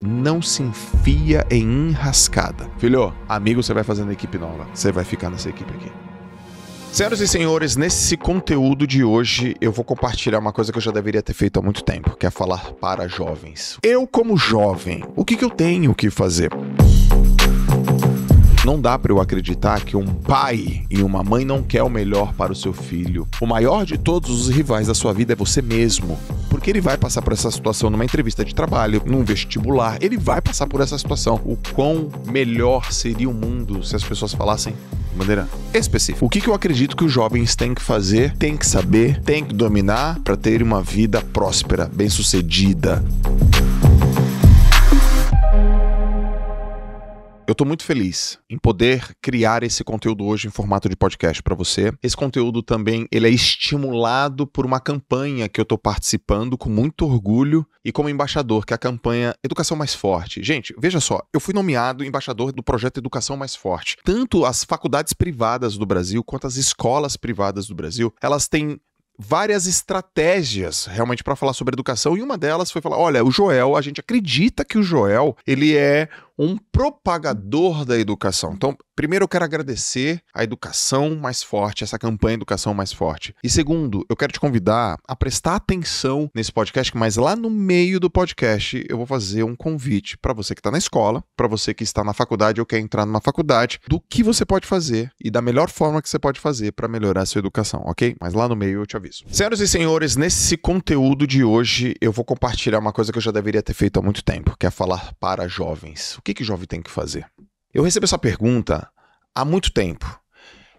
Não se enfia em enrascada. Filho, amigo, você vai fazendo equipe nova. Você vai ficar nessa equipe aqui. Senhoras e senhores, nesse conteúdo de hoje eu vou compartilhar uma coisa que eu já deveria ter feito há muito tempo, que é falar para jovens. Eu, como jovem, o que eu tenho que fazer? Não dá para eu acreditar que um pai e uma mãe não quer o melhor para o seu filho. O maior de todos os rivais da sua vida é você mesmo. Porque ele vai passar por essa situação numa entrevista de trabalho, num vestibular. Ele vai passar por essa situação. O quão melhor seria o mundo se as pessoas falassem de maneira específica. O que eu acredito que os jovens têm que fazer, têm que saber, têm que dominar para ter uma vida próspera, bem-sucedida. Eu tô muito feliz em poder criar esse conteúdo hoje em formato de podcast para você. Esse conteúdo também ele é estimulado por uma campanha que eu tô participando com muito orgulho e como embaixador, que é a campanha Educação Mais Forte. Gente, veja só, eu fui nomeado embaixador do projeto Educação Mais Forte. Tanto as faculdades privadas do Brasil quanto as escolas privadas do Brasil, elas têm várias estratégias realmente para falar sobre educação e uma delas foi falar, olha, o Joel, a gente acredita que o Joel, ele é um propagador da educação. Então, primeiro eu quero agradecer a Educação Mais Forte, essa campanha Educação Mais Forte. E segundo, eu quero te convidar a prestar atenção nesse podcast, mas lá no meio do podcast eu vou fazer um convite para você que está na escola, para você que está na faculdade ou quer entrar numa faculdade, do que você pode fazer e da melhor forma que você pode fazer para melhorar a sua educação, ok? Mas lá no meio eu te aviso. Senhoras e senhores, nesse conteúdo de hoje eu vou compartilhar uma coisa que eu já deveria ter feito há muito tempo, que é falar para jovens. O que o jovem tem que fazer? Eu recebi essa pergunta há muito tempo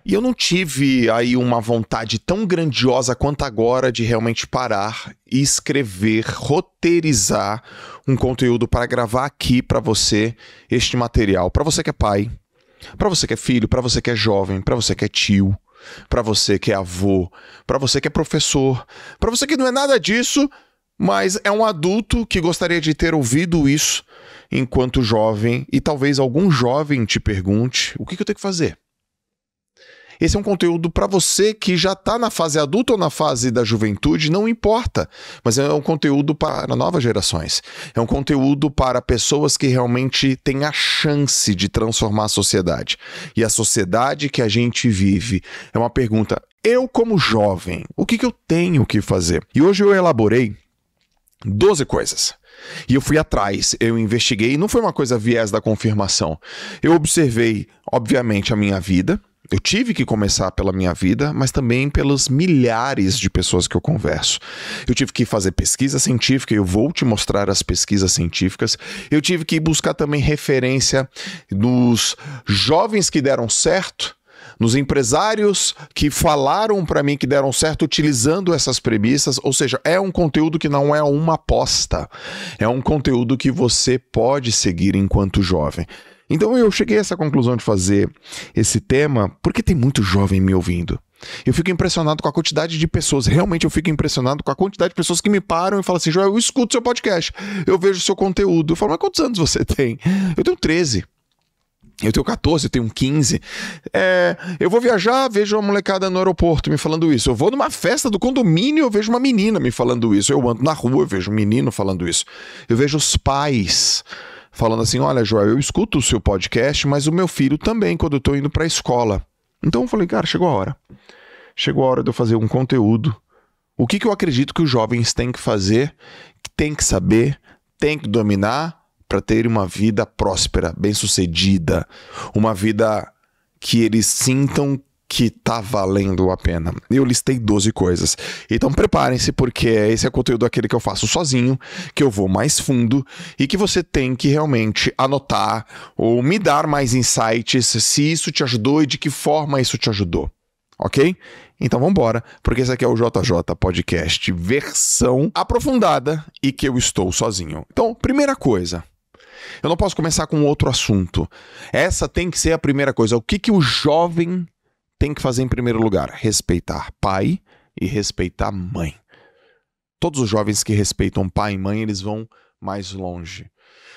e eu não tive aí uma vontade tão grandiosa quanto agora de realmente parar e escrever, roteirizar um conteúdo para gravar aqui para você este material, para você que é pai, para você que é filho, para você que é jovem, para você que é tio, para você que é avô, para você que é professor, para você que não é nada disso, mas é um adulto que gostaria de ter ouvido isso enquanto jovem, e talvez algum jovem te pergunte, o que eu tenho que fazer? Esse é um conteúdo para você que já está na fase adulta ou na fase da juventude, não importa, mas é um conteúdo para novas gerações. É um conteúdo para pessoas que realmente têm a chance de transformar a sociedade. E a sociedade que a gente vive é uma pergunta, eu como jovem, o que eu tenho que fazer? E hoje eu elaborei 12 coisas. E eu fui atrás, eu investiguei, não foi uma coisa viés da confirmação. Eu observei, obviamente, a minha vida. Eu tive que começar pela minha vida, mas também pelos milhares de pessoas que eu converso. Eu tive que fazer pesquisa científica, eu vou te mostrar as pesquisas científicas. Eu tive que buscar também referência dos jovens que deram certo, nos empresários que falaram para mim que deram certo utilizando essas premissas, ou seja, é um conteúdo que não é uma aposta, é um conteúdo que você pode seguir enquanto jovem. Então eu cheguei a essa conclusão de fazer esse tema porque tem muito jovem me ouvindo. Eu fico impressionado com a quantidade de pessoas, realmente eu fico impressionado com a quantidade de pessoas que me param e falam assim, Joel, eu escuto seu podcast, eu vejo seu conteúdo. Eu falo, mas quantos anos você tem? Eu tenho 13. Eu tenho 14, eu tenho 15. Eu vou viajar, vejo uma molecada no aeroporto me falando isso. Eu vou numa festa do condomínio, eu vejo uma menina me falando isso. Eu ando na rua, eu vejo um menino falando isso. Eu vejo os pais falando assim, olha, Joel, eu escuto o seu podcast, mas o meu filho também, quando eu tô indo pra escola. Então eu falei, cara, chegou a hora. Chegou a hora de eu fazer um conteúdo. O que eu acredito que os jovens têm que fazer, que têm que saber, têm que dominar, para ter uma vida próspera, bem-sucedida, uma vida que eles sintam que tá valendo a pena. Eu listei 12 coisas. Então preparem-se, porque esse é o conteúdo aquele que eu faço sozinho, que eu vou mais fundo e que você tem que realmente anotar ou me dar mais insights se isso te ajudou e de que forma isso te ajudou. Ok? Então vamos embora, porque esse aqui é o JJ Podcast versão aprofundada e que eu estou sozinho. Então, primeira coisa, eu não posso começar com outro assunto. Essa tem que ser a primeira coisa. O que o jovem tem que fazer em primeiro lugar? Respeitar pai e respeitar mãe. Todos os jovens que respeitam pai e mãe, eles vão mais longe.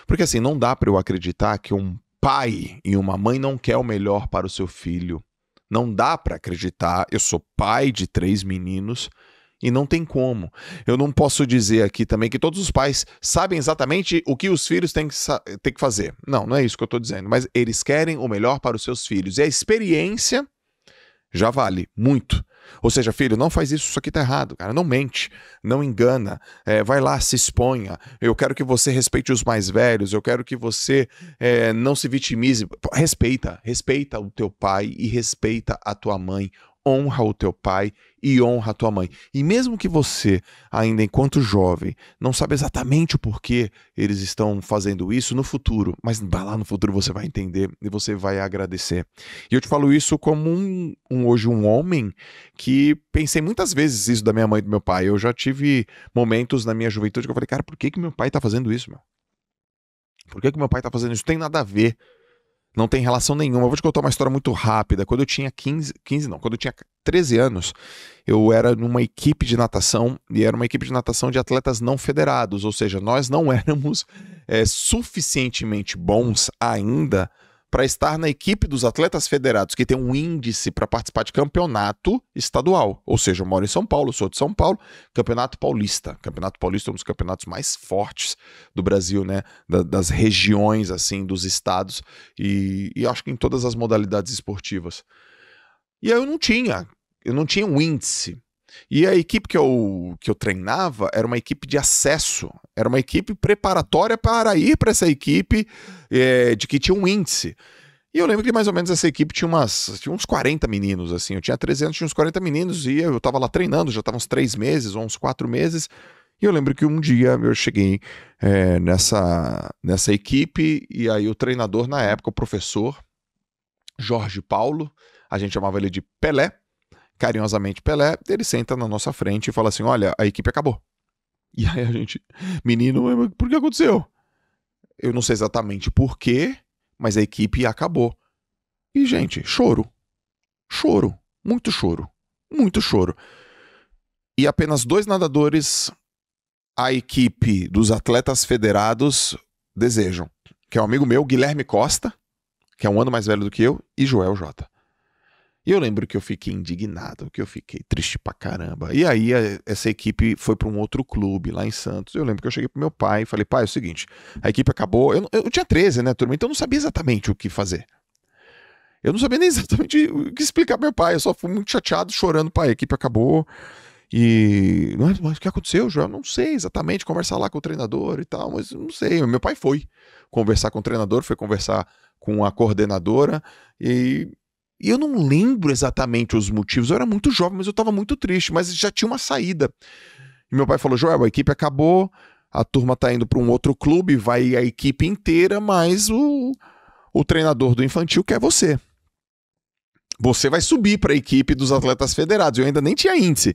Porque assim, não dá para eu acreditar que um pai e uma mãe não quer o melhor para o seu filho. Não dá para acreditar, eu sou pai de 3 meninos E não tem como. Eu não posso dizer aqui também que todos os pais sabem exatamente o que os filhos têm que fazer. Não, não é isso que eu estou dizendo. Mas eles querem o melhor para os seus filhos. E a experiência já vale muito. Ou seja, filho, não faz isso aqui tá errado, cara. Não mente, não engana. Vai lá, se exponha. Eu quero que você respeite os mais velhos. Eu quero que você não se vitimize. Respeita o teu pai e respeita a tua mãe. Honra o teu pai e honra a tua mãe. E mesmo que você, ainda enquanto jovem, não sabe exatamente o porquê eles estão fazendo isso no futuro, mas lá no futuro você vai entender e você vai agradecer. E eu te falo isso como hoje um homem que pensei muitas vezes isso da minha mãe e do meu pai. Eu já tive momentos na minha juventude que eu falei, cara, por que meu pai tá fazendo isso, meu? Por que meu pai tá fazendo isso? Não tem nada a ver. Não tem relação nenhuma. Eu vou te contar uma história muito rápida. Quando eu tinha quando eu tinha 13 anos, eu era numa equipe de natação, e era uma equipe de natação de atletas não federados, ou seja, nós não éramos suficientemente bons ainda para estar na equipe dos atletas federados, que tem um índice para participar de campeonato estadual. Ou seja, eu moro em São Paulo, sou de São Paulo, Campeonato Paulista. Campeonato Paulista é um dos campeonatos mais fortes do Brasil, né? Das regiões, assim, dos estados, e acho que em todas as modalidades esportivas. E aí eu não tinha um índice. E a equipe que eu treinava era uma equipe de acesso, era uma equipe preparatória para ir para essa equipe de que tinha um índice. E eu lembro que mais ou menos essa equipe tinha uns 40 meninos, assim. Eu tinha 13 anos, tinha uns 40 meninos, e eu estava lá treinando, já estava uns 3 meses ou uns 4 meses. E eu lembro que um dia eu cheguei nessa equipe, e aí o treinador na época, o professor Jorge Paulo, a gente chamava ele de Pelé, carinhosamente Pelé, ele senta na nossa frente e fala assim, olha, a equipe acabou. E aí a gente, menino, por que aconteceu? Eu não sei exatamente por quê, mas a equipe acabou. E, gente, choro, muito choro, muito choro. E apenas 2 nadadores a equipe dos atletas federados desejam, que é um amigo meu, Guilherme Costa, que é um ano mais velho do que eu, e Joel Jota. E eu lembro que eu fiquei indignado, que eu fiquei triste pra caramba. E aí essa equipe foi pra um outro clube lá em Santos. Eu lembro que eu cheguei pro meu pai e falei, pai, é o seguinte, a equipe acabou. Eu tinha 13, né, turma? Então eu não sabia exatamente o que fazer. Eu não sabia nem exatamente o que explicar pro meu pai. Eu só fui muito chateado, chorando, pai, a equipe acabou. E, mas o que aconteceu, João? Eu não sei exatamente, conversar lá com o treinador e tal, mas não sei. Meu pai foi conversar com o treinador, foi conversar com a coordenadora e eu não lembro exatamente os motivos. Eu era muito jovem, mas eu estava muito triste, mas já tinha uma saída. E meu pai falou, Joel, a equipe acabou, a turma tá indo para um outro clube, vai a equipe inteira, mas o treinador do infantil quer você. Você vai subir para a equipe dos atletas federados. Eu ainda nem tinha índice,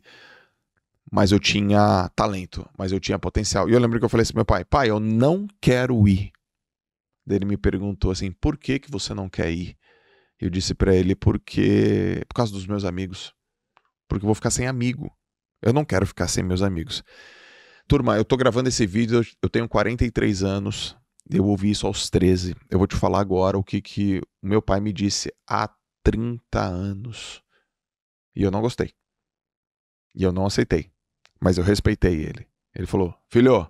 mas eu tinha talento, mas eu tinha potencial. E eu lembro que eu falei assim pro meu pai, eu não quero ir. Daí ele me perguntou assim, por que você não quer ir? Eu disse pra ele, por causa dos meus amigos. Porque eu vou ficar sem amigo. Eu não quero ficar sem meus amigos. Turma, eu tô gravando esse vídeo, eu tenho 43 anos, eu ouvi isso aos 13. Eu vou te falar agora o que o meu pai me disse há 30 anos. E eu não gostei. E eu não aceitei. Mas eu respeitei ele. Ele falou, filho,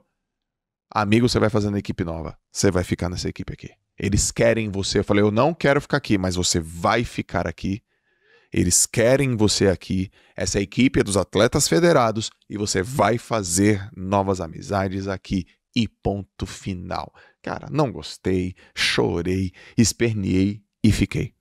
amigo você vai fazer na equipe nova. Você vai ficar nessa equipe aqui. Eles querem você. Eu falei, eu não quero ficar aqui, mas você vai ficar aqui. Eles querem você aqui. Essa equipe é dos atletas federados e você vai fazer novas amizades aqui. E ponto final. Cara, não gostei, chorei, esperneei e fiquei.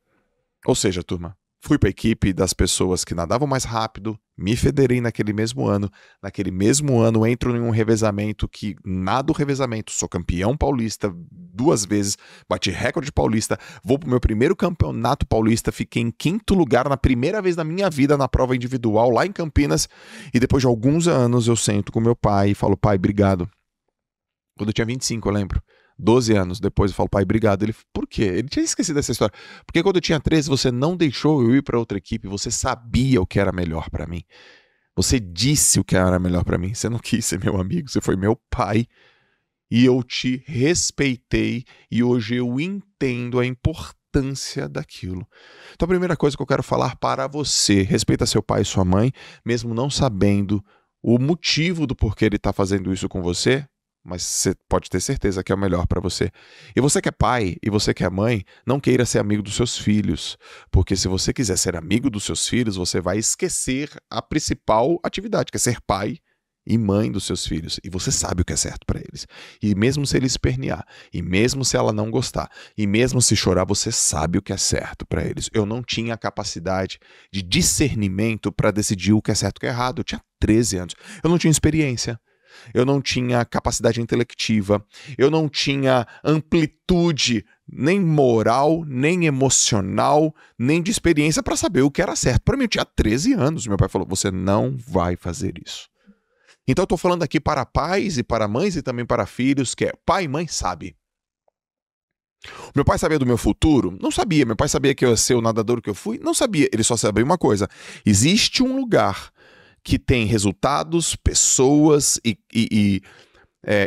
Ou seja, turma, fui para a equipe das pessoas que nadavam mais rápido, me federei naquele mesmo ano. Naquele mesmo ano entro em um revezamento que nado revezamento, sou campeão paulista 2 vezes, bati recorde paulista, vou pro meu primeiro campeonato paulista, fiquei em 5º lugar na primeira vez na minha vida na prova individual lá em Campinas, e depois de alguns anos eu sento com meu pai e falo, pai, obrigado. Quando eu tinha 25, eu lembro. 12 anos depois eu falo, pai, obrigado. Ele, por quê? Ele tinha esquecido dessa história. Porque quando eu tinha 13, você não deixou eu ir para outra equipe, você sabia o que era melhor para mim. Você disse o que era melhor para mim. Você não quis ser meu amigo, você foi meu pai. E eu te respeitei e hoje eu entendo a importância daquilo. Então a primeira coisa que eu quero falar para você, respeita seu pai e sua mãe, mesmo não sabendo o motivo do porquê ele está fazendo isso com você, mas você pode ter certeza que é o melhor para você. E você que é pai e você que é mãe, não queira ser amigo dos seus filhos, porque se você quiser ser amigo dos seus filhos, você vai esquecer a principal atividade, que é ser pai e mãe dos seus filhos. E você sabe o que é certo para eles. E mesmo se ele espernear, e mesmo se ela não gostar, e mesmo se chorar, você sabe o que é certo para eles. Eu não tinha a capacidade de discernimento para decidir o que é certo e o que é errado. Eu tinha 13 anos. Eu não tinha experiência. Eu não tinha capacidade intelectiva, eu não tinha amplitude nem moral, nem emocional, nem de experiência para saber o que era certo. Para mim, eu tinha 13 anos. Meu pai falou, você não vai fazer isso. Então eu estou falando aqui para pais e para mães e também para filhos, que é pai e mãe sabe. Meu pai sabia do meu futuro? Não sabia. Meu pai sabia que eu ia ser o nadador que eu fui? Não sabia. Ele só sabia uma coisa. Existe um lugar que tem resultados, pessoas e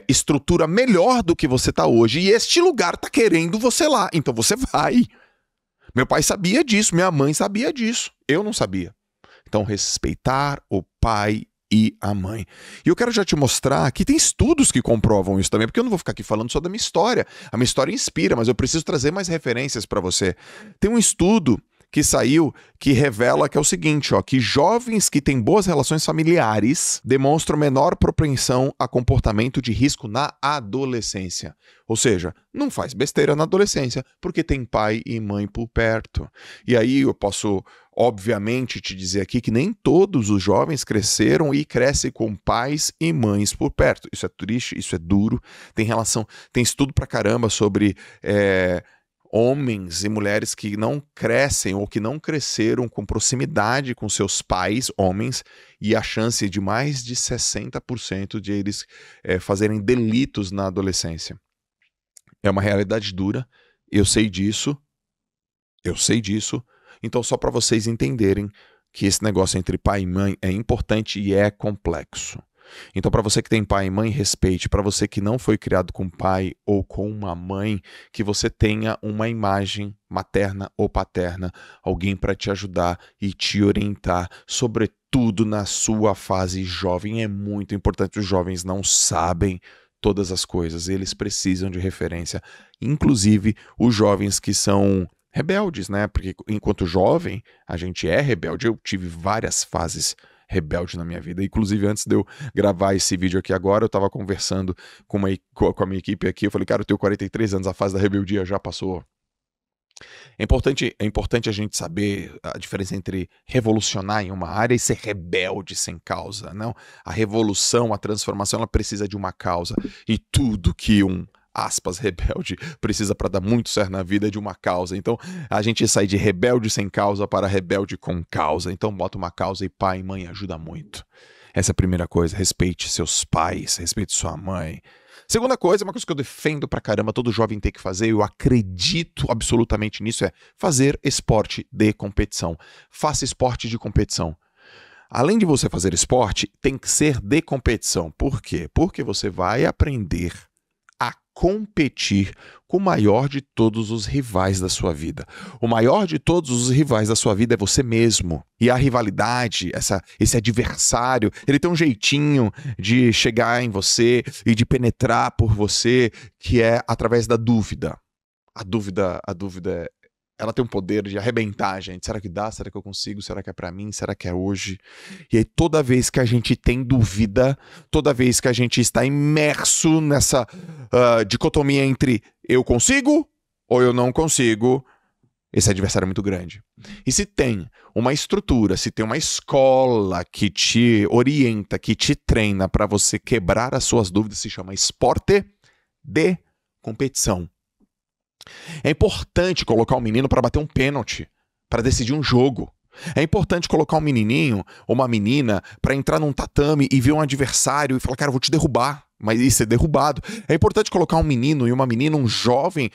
estrutura melhor do que você está hoje. E este lugar está querendo você lá. Então você vai. Meu pai sabia disso, minha mãe sabia disso. Eu não sabia. Então respeitar o pai e a mãe. E eu quero já te mostrar que tem estudos que comprovam isso também, porque eu não vou ficar aqui falando só da minha história. A minha história inspira, mas eu preciso trazer mais referências para você. Tem um estudo que saiu que revela que é o seguinte, ó, que jovens que têm boas relações familiares demonstram menor propensão a comportamento de risco na adolescência. Ou seja, não faz besteira na adolescência, porque tem pai e mãe por perto. E aí eu posso, obviamente, te dizer aqui que nem todos os jovens cresceram e crescem com pais e mães por perto. Isso é triste, isso é duro. Tem estudo pra caramba sobre homens e mulheres que não crescem ou que não cresceram com proximidade com seus pais, homens, e a chance de mais de 60% de eles fazerem delitos na adolescência. É uma realidade dura, eu sei disso, então só para vocês entenderem que esse negócio entre pai e mãe é importante e é complexo. Então, para você que tem pai e mãe, respeite. Para você que não foi criado com pai ou com uma mãe, que você tenha uma imagem materna ou paterna, alguém para te ajudar e te orientar, sobretudo na sua fase jovem. É muito importante. Os jovens não sabem todas as coisas, eles precisam de referência. Inclusive, os jovens que são rebeldes, né? Porque enquanto jovem, a gente é rebelde. Eu tive várias fases rebelde na minha vida. Inclusive, antes de eu gravar esse vídeo aqui agora, eu estava conversando com a minha equipe aqui. Eu falei, cara, eu tenho 43 anos, a fase da rebeldia já passou. É importante a gente saber a diferença entre revolucionar em uma área e ser rebelde sem causa. Não? A revolução, a transformação, ela precisa de uma causa. E tudo que aspas, rebelde, precisa para dar muito certo na vida de uma causa. Então, a gente sai de rebelde sem causa para rebelde com causa. Então, bota uma causa e pai e mãe ajuda muito. Essa é a primeira coisa. Respeite seus pais, respeite sua mãe. Segunda coisa, uma coisa que eu defendo pra caramba, todo jovem tem que fazer, eu acredito absolutamente nisso, é fazer esporte de competição. Faça esporte de competição. Além de você fazer esporte, tem que ser de competição. Por quê? Porque você vai aprender a competir com o maior de todos os rivais da sua vida. O maior de todos os rivais da sua vida é você mesmo. E a rivalidade, esse adversário, ele tem um jeitinho de chegar em você e de penetrar por você, que é através da dúvida. A dúvida ela tem um poder de arrebentar a gente. Será que dá? Será que eu consigo? Será que é pra mim? Será que é hoje? E aí toda vez que a gente tem dúvida, toda vez que a gente está imerso nessa dicotomia entre eu consigo ou eu não consigo, esse adversário é muito grande. E se tem uma estrutura, se tem uma escola que te orienta, que te treina para você quebrar as suas dúvidas, se chama esporte de competição. É importante colocar um menino para bater um pênalti, para decidir um jogo. É importante colocar um menininho ou uma menina para entrar num tatame e ver um adversário e falar, cara, eu vou te derrubar, mas e ser derrubado. É importante colocar um menino e uma menina, um jovem,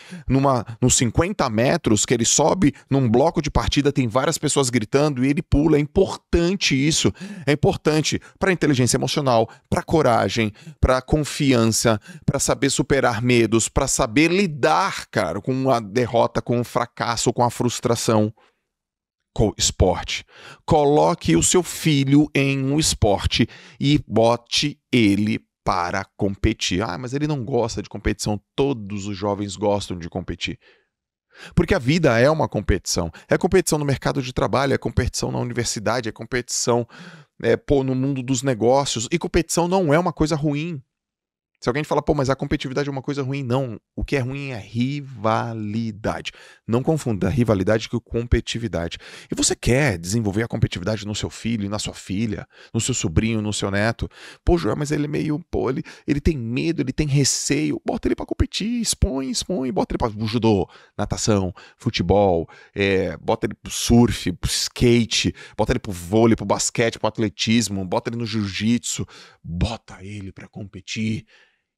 nos 50 metros, que ele sobe num bloco de partida, tem várias pessoas gritando e ele pula. É importante isso. É importante para inteligência emocional, para coragem, para confiança, para saber superar medos, para saber lidar, cara, com a derrota, com o fracasso, com a frustração. esporte. Coloque o seu filho em um esporte e bote ele para competir. Ah, mas ele não gosta de competição. Todos os jovens gostam de competir. Porque a vida é uma competição. É competição no mercado de trabalho, é competição na universidade, é competição no mundo dos negócios. E competição não é uma coisa ruim. Se alguém fala, mas a competitividade é uma coisa ruim, não. O que é ruim é rivalidade. Não confunda rivalidade com competitividade. E você quer desenvolver a competitividade no seu filho, na sua filha, no seu sobrinho, no seu neto. Joel, mas ele é meio, ele tem medo, ele tem receio. Bota ele pra competir, expõe. Bota ele pra judô, natação, futebol, bota ele pro surf, pro skate, bota ele pro vôlei, pro basquete, pro atletismo, bota ele no jiu-jitsu, bota ele pra competir.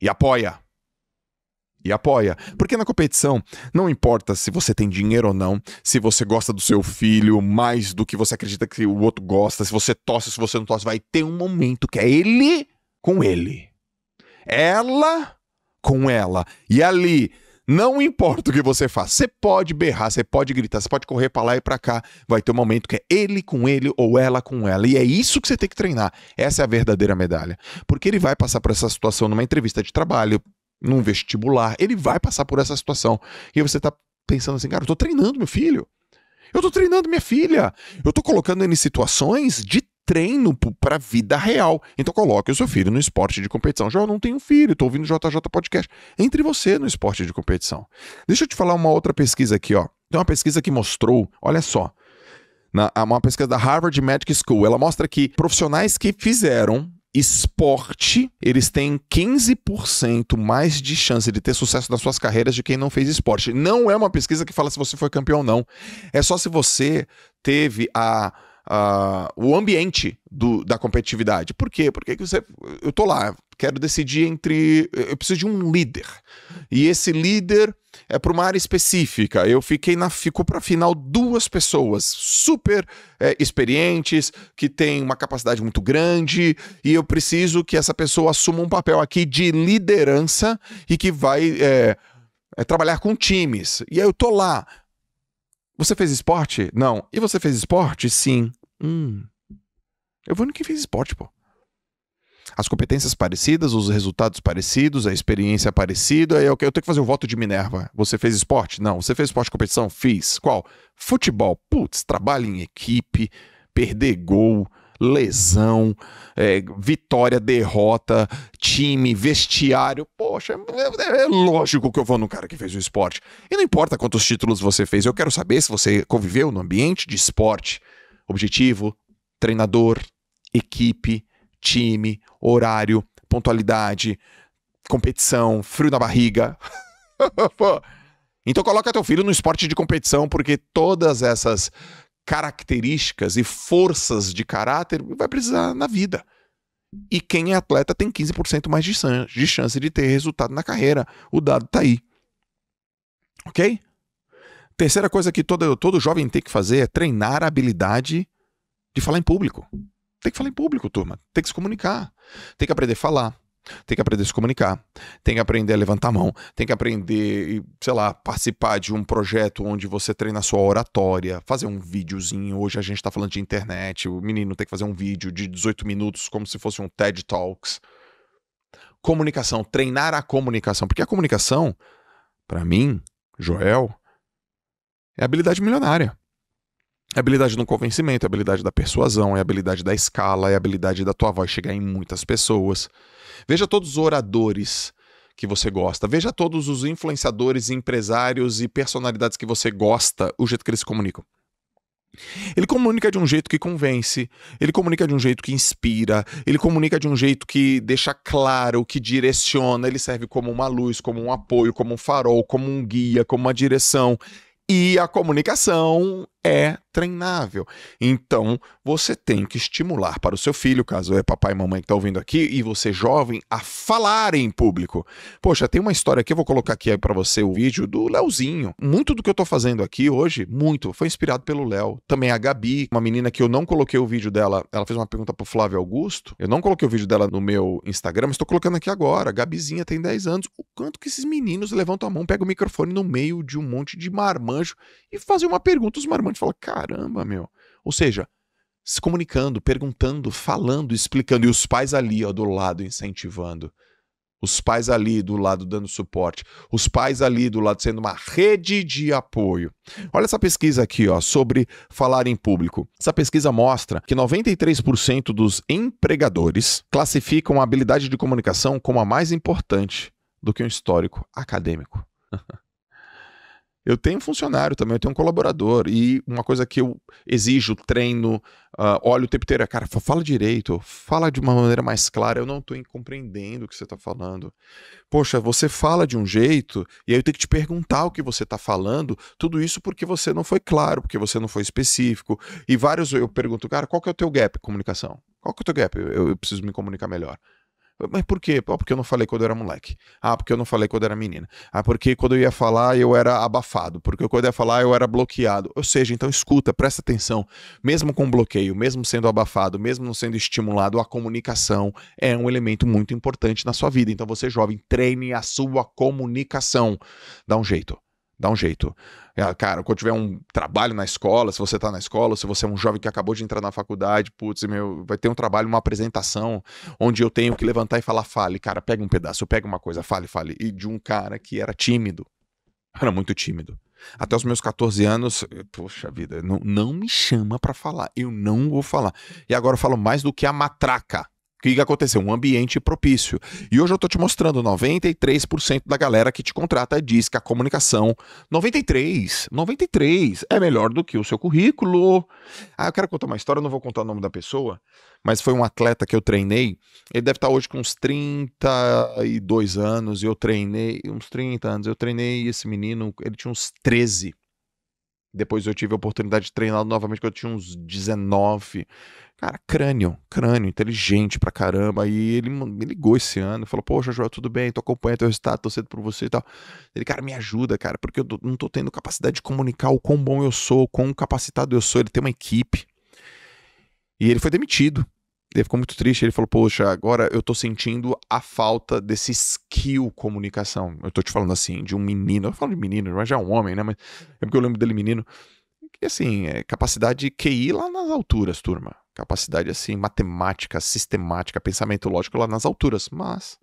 E apoia. Porque na competição, não importa se você tem dinheiro ou não, se você gosta do seu filho mais do que você acredita que o outro gosta, se você torce, se você não torce, vai ter um momento que é ele com ele. Ela com ela. E ali, não importa o que você faz, você pode berrar, você pode gritar, você pode correr pra lá e pra cá, vai ter um momento que é ele com ele ou ela com ela. E é isso que você tem que treinar. Essa é a verdadeira medalha. Porque ele vai passar por essa situação numa entrevista de trabalho, num vestibular, ele vai passar por essa situação. E aí você tá pensando assim, cara, eu tô treinando meu filho. Eu tô treinando minha filha. Eu tô colocando ele em situações de treino para a vida real. Então coloque o seu filho no esporte de competição. Já eu não tenho filho, tô ouvindo JJ Podcast. Entre você no esporte de competição. Deixa eu te falar uma outra pesquisa aqui, ó. Tem uma pesquisa que mostrou, olha só, uma pesquisa da Harvard Medical School. Ela mostra que profissionais que fizeram esporte, eles têm 15% mais de chance de ter sucesso nas suas carreiras de quem não fez esporte. Não é uma pesquisa que fala se você foi campeão ou não. É só se você teve o ambiente da competitividade. Por quê? Porque eu tô lá, quero decidir eu preciso de um líder. E esse líder é para uma área específica. Ficou para final 2 pessoas super experientes, que têm uma capacidade muito grande, e eu preciso que essa pessoa assuma um papel aqui de liderança e que vai trabalhar com times. E aí eu tô lá. Você fez esporte? Não. E você fez esporte? Sim. Eu vou no que fez esporte, pô. As competências parecidas, os resultados parecidos, a experiência parecida. Eu tenho que fazer o voto de Minerva. Você fez esporte? Não. Você fez esporte de competição? Fiz. Qual? Futebol. Putz, trabalho em equipe, perder gol, lesão, vitória, derrota, time, vestiário. Poxa, é lógico que eu vou no cara que fez o esporte. E não importa quantos títulos você fez, eu quero saber se você conviveu no ambiente de esporte. Objetivo, treinador, equipe, time, horário, pontualidade, competição, frio na barriga. Então coloca teu filho no esporte de competição, porque todas essas características e forças de caráter vai precisar na vida. E quem é atleta tem 15% mais de chance de ter resultado na carreira. O dado tá aí. Ok? Terceira coisa que todo jovem tem que fazer é treinar a habilidade de falar em público. Tem que falar em público, turma. Tem que se comunicar. Tem que aprender a falar. Tem que aprender a se comunicar. Tem que aprender a levantar a mão. Tem que aprender, participar de um projeto onde você treina a sua oratória, fazer um videozinho. Hoje a gente tá falando de internet. O menino tem que fazer um vídeo de 18 minutos como se fosse um TED Talks. Comunicação. Treinar a comunicação. Porque a comunicação, para mim, Joel, é habilidade milionária. É habilidade no convencimento, é habilidade da persuasão, é habilidade da escala, é habilidade da tua voz chegar em muitas pessoas. Veja todos os oradores que você gosta, veja todos os influenciadores, empresários e personalidades que você gosta, o jeito que eles se comunicam. Ele comunica de um jeito que convence, ele comunica de um jeito que inspira, ele comunica de um jeito que deixa claro, que direciona, ele serve como uma luz, como um apoio, como um farol, como um guia, como uma direção. E a comunicação é treinável. Então, você tem que estimular para o seu filho, caso é papai e mamãe que está ouvindo aqui, e você jovem, a falar em público. Poxa, tem uma história aqui, eu vou colocar aqui para você o vídeo do Leozinho. Muito do que eu estou fazendo aqui hoje, foi inspirado pelo Léo. Também a Gabi, uma menina que eu não coloquei o vídeo dela, ela fez uma pergunta pro Flávio Augusto. Eu não coloquei o vídeo dela no meu Instagram, mas estou colocando aqui agora. A Gabizinha tem 10 anos. O quanto que esses meninos levantam a mão, pegam o microfone no meio de um monte de marmanjo e fazem uma pergunta, os marmanjos gente fala, caramba, meu. Ou seja, se comunicando, perguntando, falando, explicando, e os pais ali, ó, do lado incentivando. Os pais ali do lado dando suporte. Os pais ali do lado sendo uma rede de apoio. Olha essa pesquisa aqui, ó, sobre falar em público. Essa pesquisa mostra que 93% dos empregadores classificam a habilidade de comunicação como a mais importante do que um histórico acadêmico. Eu tenho um funcionário também, eu tenho um colaborador, e uma coisa que eu exijo, treino, olho o tempo inteiro, cara, fala direito, fala de uma maneira mais clara, eu não estou compreendendo o que você está falando. Poxa, você fala de um jeito, e aí eu tenho que te perguntar o que você está falando, tudo isso porque você não foi claro, porque você não foi específico, e vários eu pergunto, cara, qual que é o teu gap em comunicação? Qual que é o teu gap? Eu preciso me comunicar melhor. Mas por quê? Porque eu não falei quando eu era moleque. Porque eu não falei quando eu era menina. Porque quando eu ia falar eu era abafado. Porque quando eu ia falar eu era bloqueado. Ou seja, então escuta, presta atenção. Mesmo com bloqueio, mesmo sendo abafado, mesmo não sendo estimulado, a comunicação é um elemento muito importante na sua vida. Então você, jovem, treine a sua comunicação. Dá um jeito. Dá um jeito. Cara, quando tiver um trabalho na escola, se você tá na escola, se você é um jovem que acabou de entrar na faculdade, putz, vai ter um trabalho, uma apresentação, onde eu tenho que levantar e falar, fale. Cara, pega um pedaço, pega uma coisa, fale. E de um cara que era tímido. Era muito tímido. Até os meus 14 anos, poxa vida, não me chama pra falar. Eu não vou falar. E agora eu falo mais do que a matraca. O que aconteceu? Um ambiente propício. E hoje eu tô te mostrando, 93% da galera que te contrata diz que a comunicação, 93 é melhor do que o seu currículo. Eu quero contar uma história, eu não vou contar o nome da pessoa, mas foi um atleta que eu treinei, ele deve estar hoje com uns 32 anos, e eu treinei, uns 30 anos, eu treinei esse menino, ele tinha uns 13. Depois eu tive a oportunidade de treiná-lo novamente quando eu tinha uns 19. Cara, crânio, inteligente pra caramba. E ele me ligou esse ano, falou, poxa, Joel, tudo bem, tô acompanhando teu resultado, tô cedo por você e tal. Ele, cara, me ajuda, cara, porque eu não tô tendo capacidade de comunicar o quão bom eu sou, o quão capacitado eu sou. Ele tem uma equipe. E ele foi demitido. Ele ficou muito triste, ele falou, poxa, agora eu tô sentindo a falta desse skill comunicação. Eu tô te falando assim, de um menino, eu falo de menino, mas já é um homem, né, mas é porque eu lembro dele menino, que assim, capacidade QI lá nas alturas, turma. Capacidade assim, matemática, sistemática, pensamento lógico lá nas alturas, mas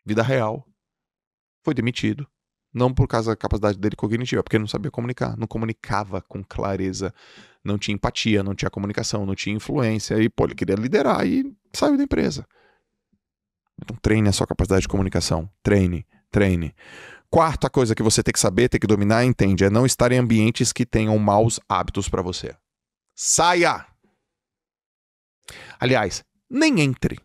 vida real, foi demitido. Não por causa da capacidade dele cognitiva, porque ele não sabia comunicar, não comunicava com clareza, não tinha empatia, não tinha comunicação, não tinha influência, e pô, ele queria liderar e saiu da empresa. Então treine a sua capacidade de comunicação, treine. Quarta coisa que você tem que saber, tem que dominar, entende, é não estar em ambientes que tenham maus hábitos para você. Saia! Aliás, nem entre.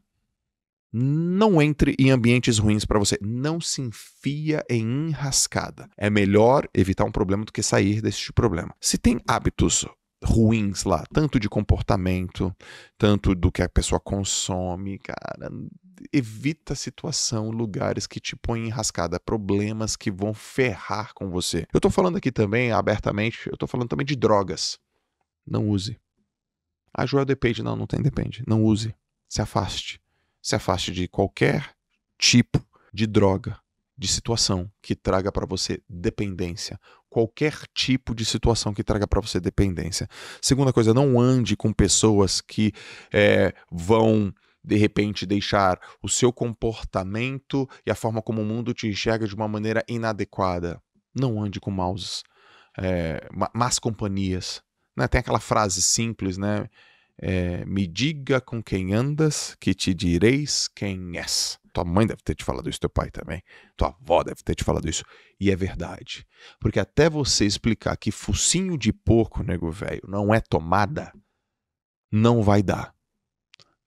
Não entre em ambientes ruins para você. Não se enfia em enrascada. É melhor evitar um problema do que sair desse problema. Se tem hábitos ruins lá, tanto de comportamento, tanto do que a pessoa consome, cara, evita situação, lugares que te põem em enrascada, problemas que vão ferrar com você. Eu tô falando aqui também, abertamente, eu tô falando também de drogas. Não use. Joel, depende. Não tem depende. Não use. Se afaste. Se afaste de qualquer tipo de droga, de situação que traga para você dependência. Qualquer tipo de situação que traga para você dependência. Segunda coisa, não ande com pessoas que vão, de repente, deixar o seu comportamento e a forma como o mundo te enxerga de uma maneira inadequada. Não ande com más companhias. Né? Tem aquela frase simples, né? Me diga com quem andas, que te direis quem és. Tua mãe deve ter te falado isso, teu pai também. Tua avó deve ter te falado isso. E é verdade. Porque até você explicar que focinho de porco, nego velho, não é tomada, não vai dar.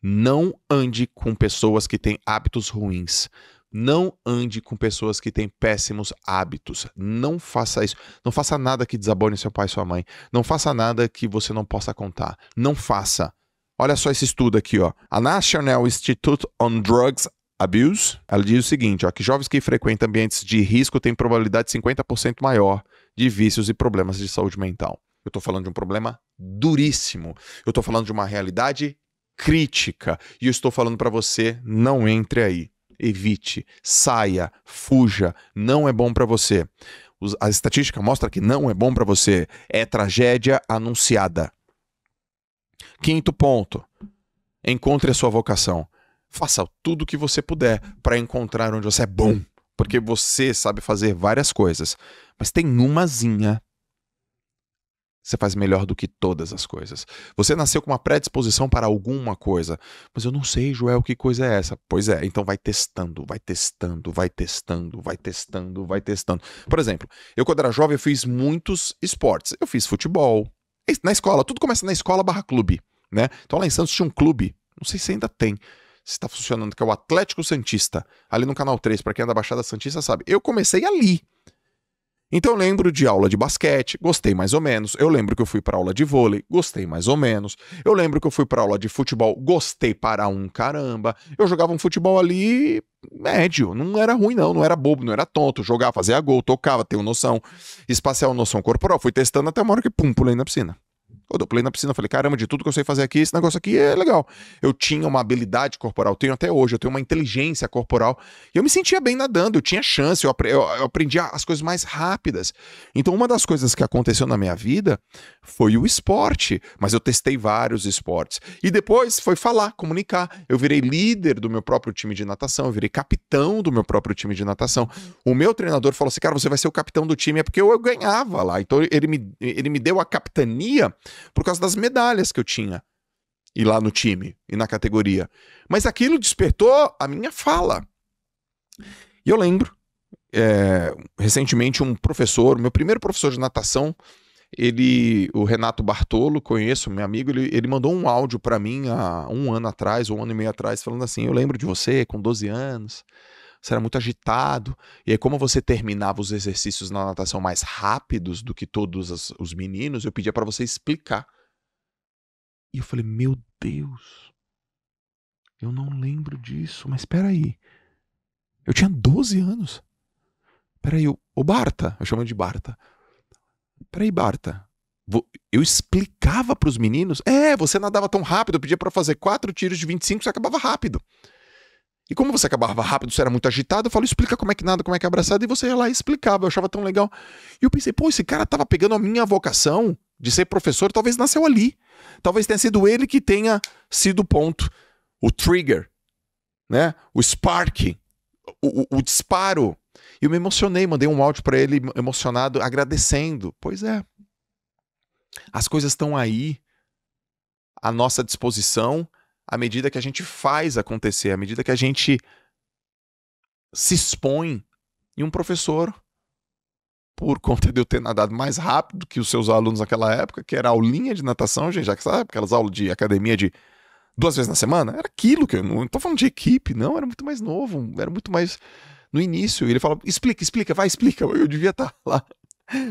Não ande com pessoas que têm hábitos ruins. Não ande com pessoas que têm péssimos hábitos. Não faça isso. Não faça nada que desabone seu pai e sua mãe. Não faça nada que você não possa contar. Não faça. Olha só esse estudo aqui, ó. A National Institute on Drugs Abuse, ela diz o seguinte, ó, que jovens que frequentam ambientes de risco têm probabilidade 50% maior de vícios e problemas de saúde mental. Eu estou falando de um problema duríssimo. Eu estou falando de uma realidade crítica. E eu estou falando para você, não entre aí. Evite, saia, fuja, não é bom para você. A estatística mostra que não é bom para você. É tragédia anunciada. Quinto ponto. Encontre a sua vocação. Faça tudo o que você puder para encontrar onde você é bom. Porque você sabe fazer várias coisas. Mas tem umazinha. Você faz melhor do que todas as coisas. Você nasceu com uma predisposição para alguma coisa. Mas eu não sei, Joel, que coisa é essa? Pois é, então vai testando, vai testando, vai testando, vai testando, vai testando. Por exemplo, eu quando era jovem eu fiz muitos esportes. Eu fiz futebol. Na escola, tudo começa na escola / clube, né? Então lá em Santos tinha um clube. Não sei se ainda tem. Se está funcionando, que é o Atlético Santista. Ali no Canal 3, para quem é da Baixada Santista sabe. Eu comecei ali. Então eu lembro de aula de basquete, gostei mais ou menos. Eu lembro que eu fui para aula de vôlei, gostei mais ou menos. Eu lembro que eu fui para aula de futebol, gostei para um caramba. Eu jogava um futebol ali médio, não era ruim não era bobo, não era tonto. Jogava, fazia gol, tocava, tenho noção espacial, noção corporal. Fui testando até uma hora que pulei na piscina. Quando eu pulei na piscina, eu falei, caramba, de tudo que eu sei fazer aqui, esse negócio aqui é legal. Eu tinha uma habilidade corporal, tenho até hoje, eu tenho uma inteligência corporal, e eu me sentia bem nadando, eu tinha chance, eu aprendi as coisas mais rápidas. Então uma das coisas que aconteceu na minha vida foi o esporte, mas eu testei vários esportes. E depois foi falar, comunicar. Eu virei líder do meu próprio time de natação, eu virei capitão do meu próprio time de natação. O meu treinador falou assim, cara, você vai ser o capitão do time, é porque eu ganhava lá. Então ele me deu a capitania por causa das medalhas que eu tinha e lá no time e na categoria. Mas aquilo despertou a minha fala. E eu lembro, recentemente um professor, meu primeiro professor de natação, o Renato Bartolo, conheço, meu amigo, ele mandou um áudio para mim há um ano atrás, ou um ano e meio atrás, falando assim, eu lembro de você com 12 anos, você era muito agitado, e aí como você terminava os exercícios na natação mais rápidos do que todos os meninos, eu pedia para você explicar. E eu falei, meu Deus, eu não lembro disso, mas peraí, eu tinha 12 anos. Peraí, ô Barta, eu chamo de Barta. Peraí, Barta, eu explicava pros meninos, você nadava tão rápido, eu pedia para fazer 4 tiros de 25, você acabava rápido. E como você acabava rápido, você era muito agitado, eu falo, explica como é que nada, como é que é abraçado, e você ia lá e explicava, eu achava tão legal. E eu pensei, pô, esse cara tava pegando a minha vocação de ser professor, talvez nasceu ali. Talvez tenha sido ele que tenha sido o ponto, o trigger, né? O spark, o disparo. E eu me emocionei, mandei um áudio para ele emocionado, agradecendo. Pois é, as coisas estão aí, à nossa disposição, à medida que a gente faz acontecer, à medida que a gente se expõe. E um professor, por conta de eu ter nadado mais rápido que os seus alunos naquela época, que era aulinha de natação, gente, já que sabe, aquelas aulas de academia de 2 vezes na semana, era aquilo, que eu não tô falando de equipe, não, era muito mais novo, era muito mais no início. E ele falava, explica, vai, explica. Eu devia estar lá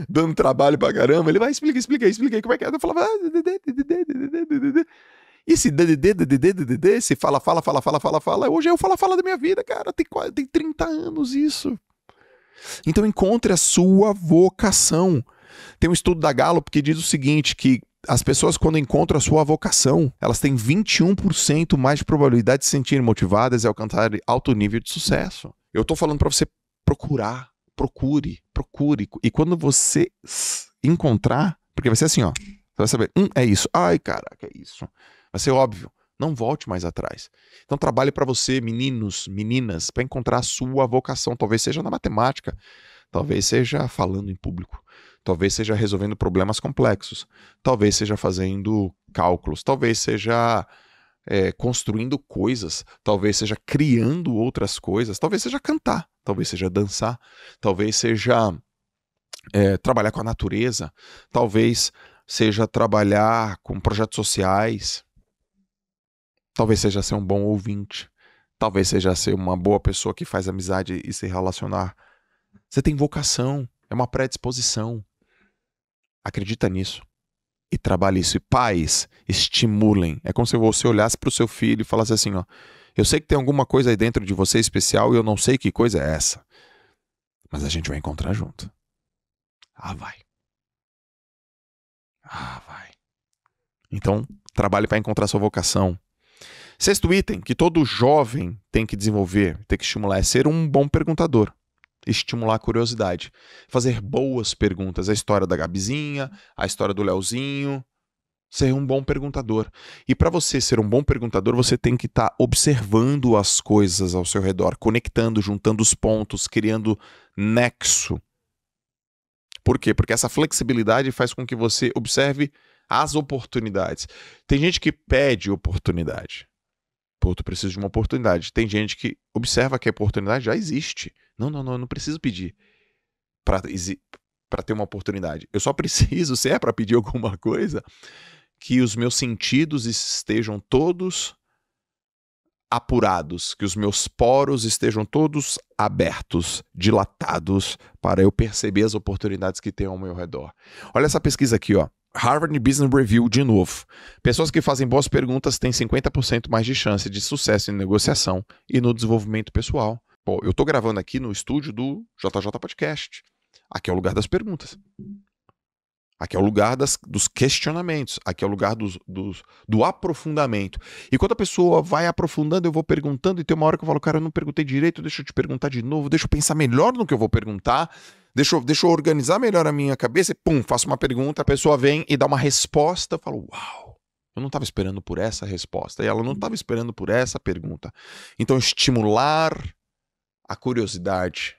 dando trabalho pra caramba. Ele vai, explica, como é que é? Eu falava, e esse DDD, esse fala, hoje é o fala da minha vida, cara, tem 30 anos isso. Então encontre a sua vocação. Tem um estudo da Gallup que diz o seguinte, que as pessoas quando encontram a sua vocação, elas têm 21% mais de probabilidade de se sentirem motivadas e alcançar alto nível de sucesso. Eu tô falando para você procure. E quando você encontrar, porque vai ser assim, ó, você vai saber, é isso, ai caraca, é isso. Vai ser óbvio, não volte mais atrás. Então trabalhe para você, meninos, meninas, para encontrar a sua vocação. Talvez seja na matemática, talvez seja falando em público, talvez seja resolvendo problemas complexos, talvez seja fazendo cálculos, talvez seja construindo coisas, talvez seja criando outras coisas, talvez seja cantar, talvez seja dançar, talvez seja trabalhar com a natureza, talvez seja trabalhar com projetos sociais, talvez seja ser um bom ouvinte, talvez seja ser uma boa pessoa que faz amizade e se relacionar. Você tem vocação, é uma predisposição. Acredita nisso e trabalhe isso. E pais, estimulem. É como se você olhasse para o seu filho e falasse assim, ó, eu sei que tem alguma coisa aí dentro de você especial e eu não sei que coisa é essa, mas a gente vai encontrar junto. Vai. Então, trabalhe para encontrar sua vocação. 6º item que todo jovem tem que desenvolver, tem que estimular, é ser um bom perguntador. estimular a curiosidade. Fazer boas perguntas. A história da Gabizinha, a história do Leozinho. Ser um bom perguntador. E para você ser um bom perguntador, você tem que estar observando as coisas ao seu redor, conectando, juntando os pontos, criando nexo. Por quê? Porque essa flexibilidade faz com que você observe as oportunidades. Tem gente que pede oportunidade. Pô, tu precisa de uma oportunidade. Tem gente que observa que a oportunidade já existe. Não, eu não preciso pedir para ter uma oportunidade. Eu só preciso, se é para pedir alguma coisa, que os meus sentidos estejam todos apurados, que os meus poros estejam todos abertos, dilatados, para eu perceber as oportunidades que tem ao meu redor. Olha essa pesquisa aqui, ó. Harvard Business Review de novo. Pessoas que fazem boas perguntas têm 50% mais de chance de sucesso em negociação e no desenvolvimento pessoal. Pô, eu tô gravando aqui no estúdio do JJ Podcast. Aqui é o lugar das perguntas. Aqui é o lugar dos questionamentos. Aqui é o lugar do aprofundamento. E quando a pessoa vai aprofundando, eu vou perguntando, e tem uma hora que eu falo, cara, eu não perguntei direito, deixa eu te perguntar de novo, deixa eu pensar melhor no que eu vou perguntar, deixa eu organizar melhor a minha cabeça, e pum, faço uma pergunta, a pessoa vem e dá uma resposta, eu falo, uau, eu não estava esperando por essa resposta, e ela não estava esperando por essa pergunta. Então, estimular a curiosidade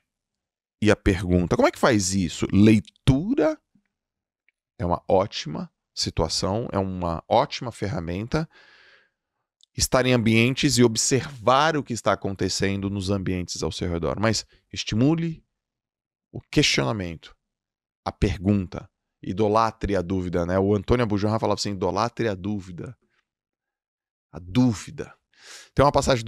e a pergunta. Como é que faz isso? Leitura é uma ótima situação, é uma ótima ferramenta. Estar em ambientes e observar o que está acontecendo nos ambientes ao seu redor. Mas estimule o questionamento, a pergunta, idolatre a dúvida, né? O Antônio Abujamra falava assim, idolatre a dúvida. A dúvida. Tem uma passagem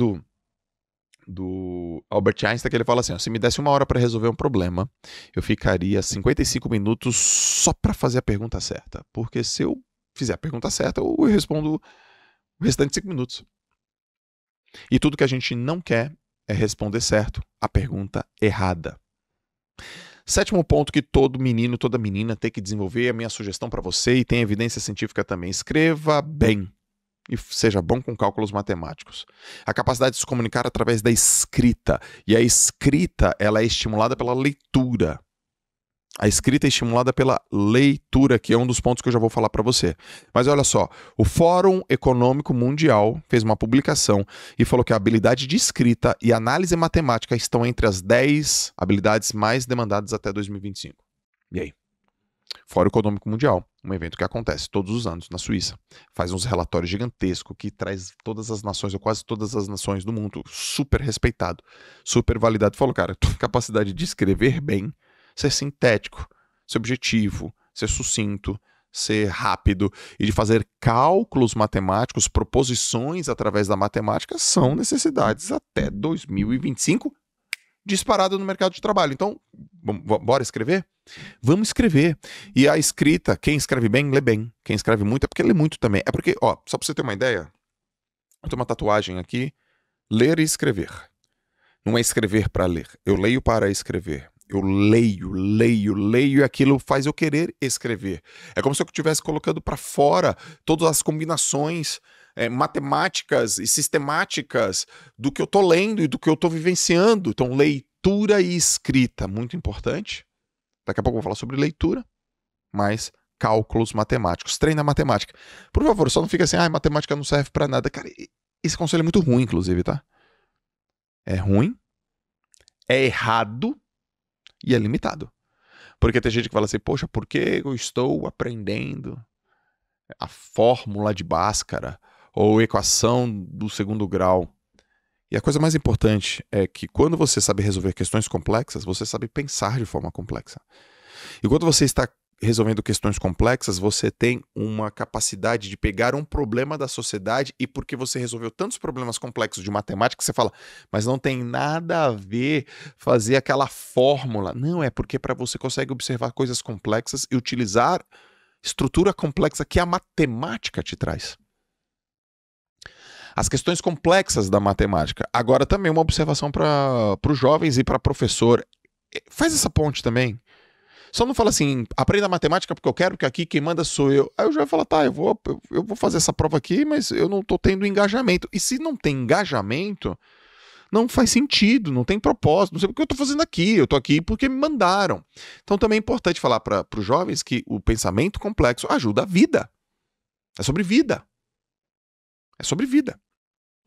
do Albert Einstein que ele fala assim, ó, se me desse 1 hora para resolver um problema, eu ficaria 55 minutos só para fazer a pergunta certa. Porque se eu fizer a pergunta certa, eu respondo o restante 5 minutos. E tudo que a gente não quer é responder certo a pergunta errada. 7º ponto que todo menino, toda menina tem que desenvolver, é a minha sugestão para você, e tem evidência científica também. Escreva bem. E seja bom com cálculos matemáticos. A capacidade de se comunicar através da escrita. E a escrita, ela é estimulada pela leitura. A escrita é estimulada pela leitura, que é um dos pontos que eu já vou falar para você. Mas olha só, o Fórum Econômico Mundial fez uma publicação e falou que a habilidade de escrita e análise matemática estão entre as 10 habilidades mais demandadas até 2025. E aí? Fórum Econômico Mundial, um evento que acontece todos os anos na Suíça. Faz uns relatórios gigantescos que traz todas as nações, ou quase todas as nações do mundo, super respeitado, super validado. Falou, cara, tua capacidade de escrever bem, ser sintético, ser objetivo, ser sucinto, ser rápido e de fazer cálculos matemáticos, proposições através da matemática são necessidades até 2025 disparado no mercado de trabalho. Então, bora escrever? Vamos escrever. E a escrita, quem escreve bem, lê bem. Quem escreve muito é porque lê muito também. É porque, ó, só pra você ter uma ideia, eu tenho uma tatuagem aqui, ler e escrever. Não é escrever para ler. Eu leio para escrever. Eu leio e aquilo faz eu querer escrever. É como se eu estivesse colocando para fora todas as combinações matemáticas e sistemáticas do que eu tô lendo e do que eu tô vivenciando. Então, leitura e escrita, muito importante. Daqui a pouco eu vou falar sobre leitura, mas cálculos matemáticos. Treina a matemática. Por favor, só não fica assim, matemática não serve para nada. Cara, esse conselho é muito ruim, inclusive, tá? É ruim, é errado e é limitado. Porque tem gente que fala assim, poxa, por que eu estou aprendendo a fórmula de Bhaskara ou equação do 2º grau? E a coisa mais importante é que quando você sabe resolver questões complexas, você sabe pensar de forma complexa. E quando você está resolvendo questões complexas, você tem uma capacidade de pegar um problema da sociedade e porque você resolveu tantos problemas complexos de matemática, você fala, mas não tem nada a ver fazer aquela fórmula. Não, é porque para você consegue observar coisas complexas e utilizar estrutura complexa que a matemática te traz. As questões complexas da matemática. Agora também uma observação para os jovens e para professor. Faz essa ponte também. Só não fala assim, aprenda matemática porque eu quero, que aqui quem manda sou eu. Aí eu já falo, tá, eu vou fazer essa prova aqui, mas eu não tô tendo engajamento. E se não tem engajamento, não faz sentido, não tem propósito, não sei o que eu estou fazendo aqui, eu estou aqui porque me mandaram. Então também é importante falar para os jovens que o pensamento complexo ajuda a vida. É sobre vida. É sobre vida.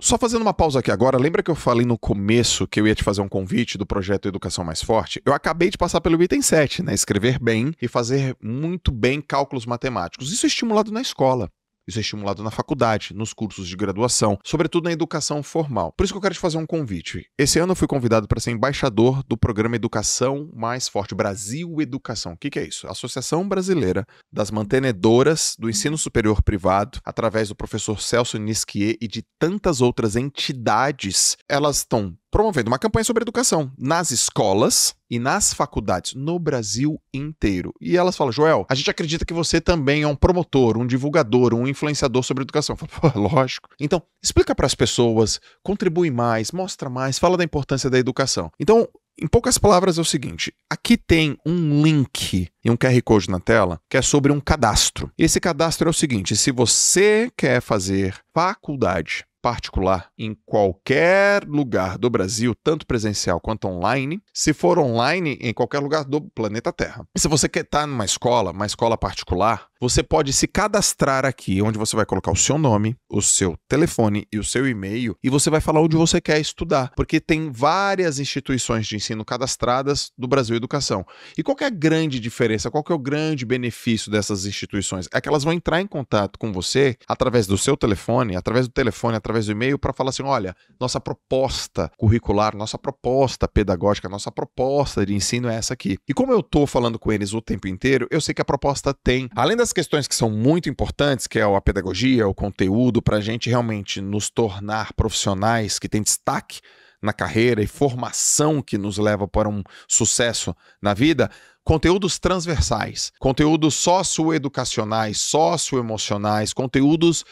Só fazendo uma pausa aqui agora, lembra que eu falei no começo que eu ia te fazer um convite do projeto Educação Mais Forte? Eu acabei de passar pelo item 7, né? Escrever bem e fazer muito bem cálculos matemáticos. Isso é estimulado na escola. Isso é estimulado na faculdade, nos cursos de graduação, sobretudo na educação formal. Por isso que eu quero te fazer um convite. Esse ano eu fui convidado para ser embaixador do programa Educação Mais Forte, Brasil Educação. O que é isso? Associação Brasileira das Mantenedoras do Ensino Superior Privado, através do professor Celso Nisquier e de tantas outras entidades. Elas estão promovendo uma campanha sobre educação nas escolas e nas faculdades no Brasil inteiro. E elas falam, Joel, a gente acredita que você também é um promotor, um divulgador, um influenciador sobre educação. Eu falo, pô, lógico. Então, explica para as pessoas, contribui mais, mostra mais, fala da importância da educação. Então, em poucas palavras é o seguinte, aqui tem um link e um QR Code na tela que é sobre um cadastro. Esse cadastro é o seguinte, se você quer fazer faculdade particular em qualquer lugar do Brasil, tanto presencial quanto online, se for online, em qualquer lugar do planeta Terra. E se você quer estar numa escola, uma escola particular, você pode se cadastrar aqui, onde você vai colocar o seu nome, o seu telefone e o seu e-mail, e você vai falar onde você quer estudar, porque tem várias instituições de ensino cadastradas do Brasil Educação. E qual que é a grande diferença, qual que é o grande benefício dessas instituições? É que elas vão entrar em contato com você através do seu telefone, através do e-mail, para falar assim, olha, nossa proposta curricular, nossa proposta pedagógica, nossa proposta de ensino é essa aqui. E como eu estou falando com eles o tempo inteiro, eu sei que a proposta tem, além das questões que são muito importantes, que é a pedagogia, o conteúdo, para a gente realmente nos tornar profissionais que têm destaque na carreira e formação que nos leva para um sucesso na vida, conteúdos transversais, conteúdos socioeducacionais, socioemocionais, conteúdos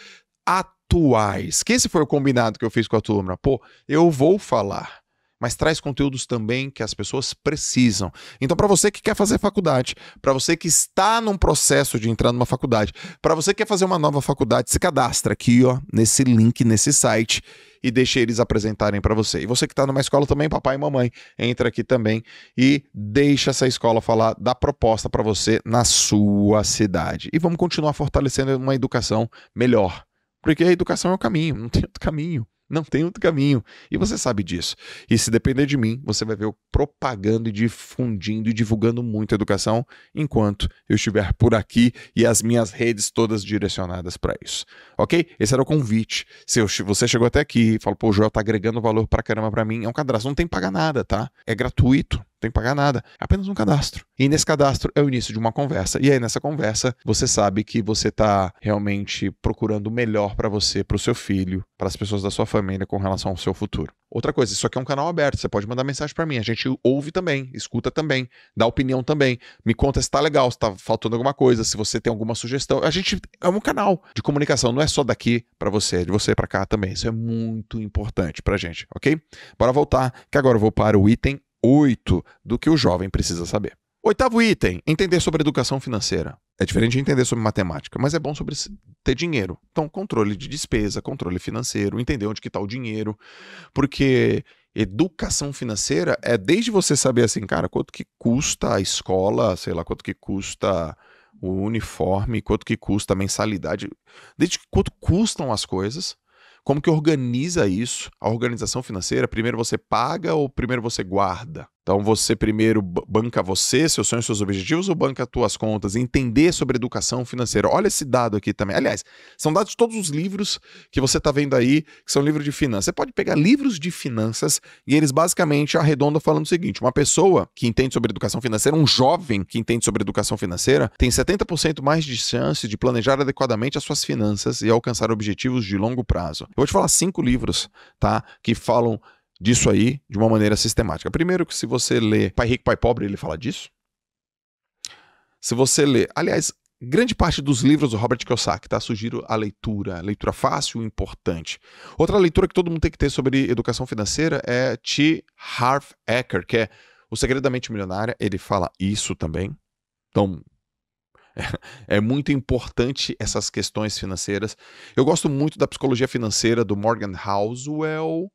atuais. Que esse foi o combinado que eu fiz com a turma. Pô, eu vou falar, mas traz conteúdos também que as pessoas precisam. Então, para você que quer fazer faculdade, para você que está num processo de entrar numa faculdade, para você que quer fazer uma nova faculdade, se cadastra aqui, ó, nesse link, nesse site, e deixa eles apresentarem para você. E você que está numa escola também, papai e mamãe, entra aqui também e deixa essa escola falar da proposta para você na sua cidade. E vamos continuar fortalecendo uma educação melhor. Porque a educação é o caminho, não tem outro caminho. Não tem outro caminho. E você sabe disso. E se depender de mim, você vai ver eu propagando e difundindo e divulgando muito a educação enquanto eu estiver por aqui e as minhas redes todas direcionadas para isso. Ok? Esse era o convite. Se você chegou até aqui e falou, pô, o Joel tá agregando valor pra caramba pra mim, é um cadastro. Não tem que pagar nada, tá? É gratuito. Não tem que pagar nada. É apenas um cadastro. E nesse cadastro é o início de uma conversa. E aí nessa conversa você sabe que você tá realmente procurando o melhor para você, para o seu filho, para as pessoas da sua família com relação ao seu futuro. Outra coisa, isso aqui é um canal aberto, você pode mandar mensagem para mim, a gente ouve também, escuta também, dá opinião também, me conta se tá legal, se tá faltando alguma coisa, se você tem alguma sugestão. A gente é um canal de comunicação, não é só daqui para você, é de você para cá também. Isso é muito importante pra gente, ok? Bora voltar, que agora eu vou para o item 8 do que o jovem precisa saber. Oitavo item, entender sobre educação financeira. É diferente de entender sobre matemática, mas é bom sobre ter dinheiro. Então, controle de despesa, controle financeiro, entender onde que está o dinheiro, porque educação financeira é desde você saber assim, cara, quanto que custa a escola, sei lá, quanto que custa o uniforme, quanto que custa a mensalidade, desde quanto custam as coisas, como que organiza isso, a organização financeira, primeiro você paga ou primeiro você guarda? Então você primeiro banca você, seus sonhos, seus objetivos ou banca as tuas contas? Entender sobre educação financeira. Olha esse dado aqui também. Aliás, são dados de todos os livros que você está vendo aí, que são livros de finanças. Você pode pegar livros de finanças e eles basicamente arredondam falando o seguinte, uma pessoa que entende sobre educação financeira, um jovem que entende sobre educação financeira, tem 70% mais de chance de planejar adequadamente as suas finanças e alcançar objetivos de longo prazo. Eu vou te falar 5 livros, tá, que falam disso aí de uma maneira sistemática. Primeiro, que se você lê Pai Rico, Pai Pobre, ele fala disso. Se você lê, aliás, grande parte dos livros do Robert Kiyosaki, tá? Sugiro a leitura fácil e importante. Outra leitura que todo mundo tem que ter sobre educação financeira é T. Harv Eker, que é O Segredo da Mente Milionária, ele fala isso também. Então, é muito importante essas questões financeiras. Eu gosto muito da psicologia financeira do Morgan Housel.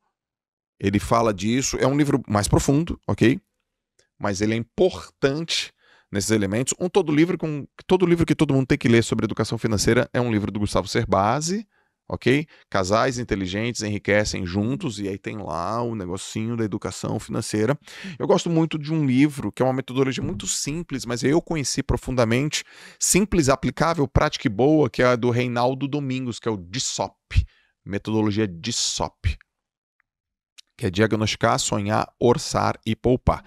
Ele fala disso, é um livro mais profundo, ok? Mas ele é importante nesses elementos. Todo livro que todo mundo tem que ler sobre educação financeira é um livro do Gustavo Cerbasi, ok? Casais inteligentes enriquecem juntos, e aí tem lá o negocinho da educação financeira. Eu gosto muito de um livro que é uma metodologia muito simples, mas eu conheci profundamente, simples, aplicável, prática e boa, que é a do Reinaldo Domingos, que é o DSOP, metodologia DSOP, que é diagnosticar, sonhar, orçar e poupar.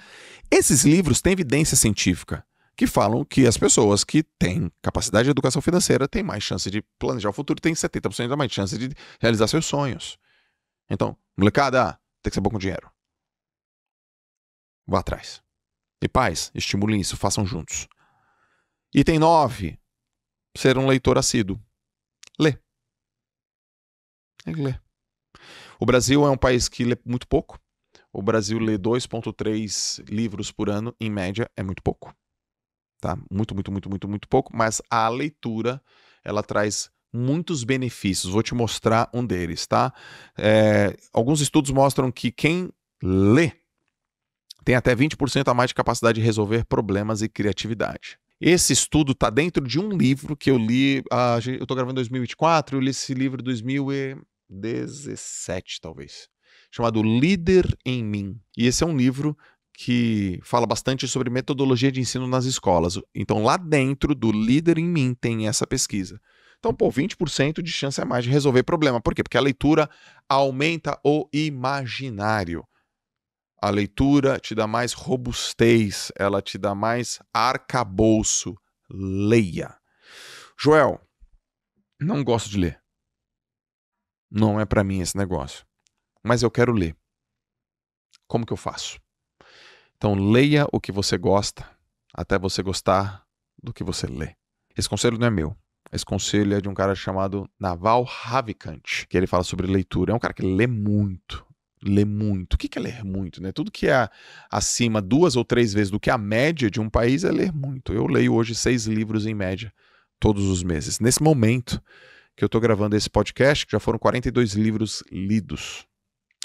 Esses livros têm evidência científica que falam que as pessoas que têm capacidade de educação financeira têm mais chance de planejar o futuro, têm 70% a mais chance de realizar seus sonhos. Então, molecada, tem que ser bom com dinheiro. Vá atrás. E pais, estimulem isso, façam juntos. Item 9. Ser um leitor assíduo. Lê. Lê. O Brasil é um país que lê muito pouco. O Brasil lê 2,3 livros por ano, em média, é muito pouco. Tá? Muito pouco, mas a leitura, ela traz muitos benefícios. Vou te mostrar um deles, tá? Alguns estudos mostram que quem lê tem até 20% a mais de capacidade de resolver problemas e criatividade. Esse estudo está dentro de um livro que eu li, eu estou gravando em 2024, eu li esse livro em 2017, talvez, chamado Líder em Mim. E esse é um livro que fala bastante sobre metodologia de ensino nas escolas. Então, lá dentro do Líder em Mim tem essa pesquisa. Então, 20% de chance a mais de resolver problema. Por quê? Porque a leitura aumenta o imaginário. A leitura te dá mais robustez, ela te dá mais arcabouço. Leia. Joel, não gosto de ler. Não é para mim esse negócio. Mas eu quero ler. Como que eu faço? Então, leia o que você gosta, até você gostar do que você lê. Esse conselho não é meu. Esse conselho é de um cara chamado Naval Ravikant, que ele fala sobre leitura. É um cara que lê muito. Lê muito. O que é ler muito, né? Tudo que é acima 2 ou 3 vezes do que a média de um país é ler muito. Eu leio hoje 6 livros em média, todos os meses. Nesse momento que eu estou gravando esse podcast, já foram 42 livros lidos.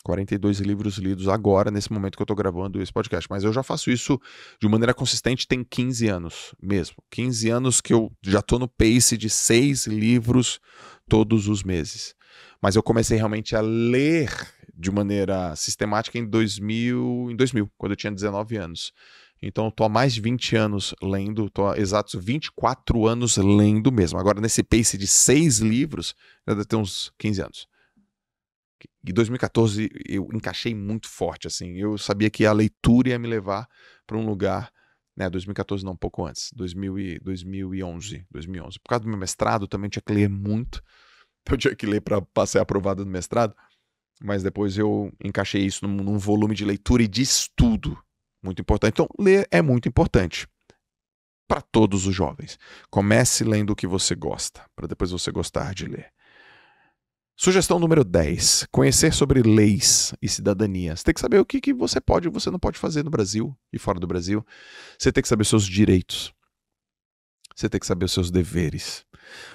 42 livros lidos agora, nesse momento que eu estou gravando esse podcast. Mas eu já faço isso de maneira consistente tem 15 anos mesmo. 15 anos que eu já estou no pace de 6 livros todos os meses. Mas eu comecei realmente a ler de maneira sistemática em 2000, quando eu tinha 19 anos. Então eu estou há mais de 20 anos lendo, estou há exatos 24 anos lendo mesmo. Agora, nesse pace de 6 livros, já deve ter uns 15 anos. Em 2014 eu encaixei muito forte, assim, eu sabia que a leitura ia me levar para um lugar, né, 2014 não, um pouco antes, 2011. Por causa do meu mestrado também tinha que ler muito, eu tinha que ler para passar aprovado no mestrado, mas depois eu encaixei isso num volume de leitura e de estudo muito importante. Então, ler é muito importante para todos os jovens. Comece lendo o que você gosta, para depois você gostar de ler. Sugestão número 10. Conhecer sobre leis e cidadania. Você tem que saber o que você pode e você não pode fazer no Brasil e fora do Brasil. Você tem que saber os seus direitos. Você tem que saber os seus deveres.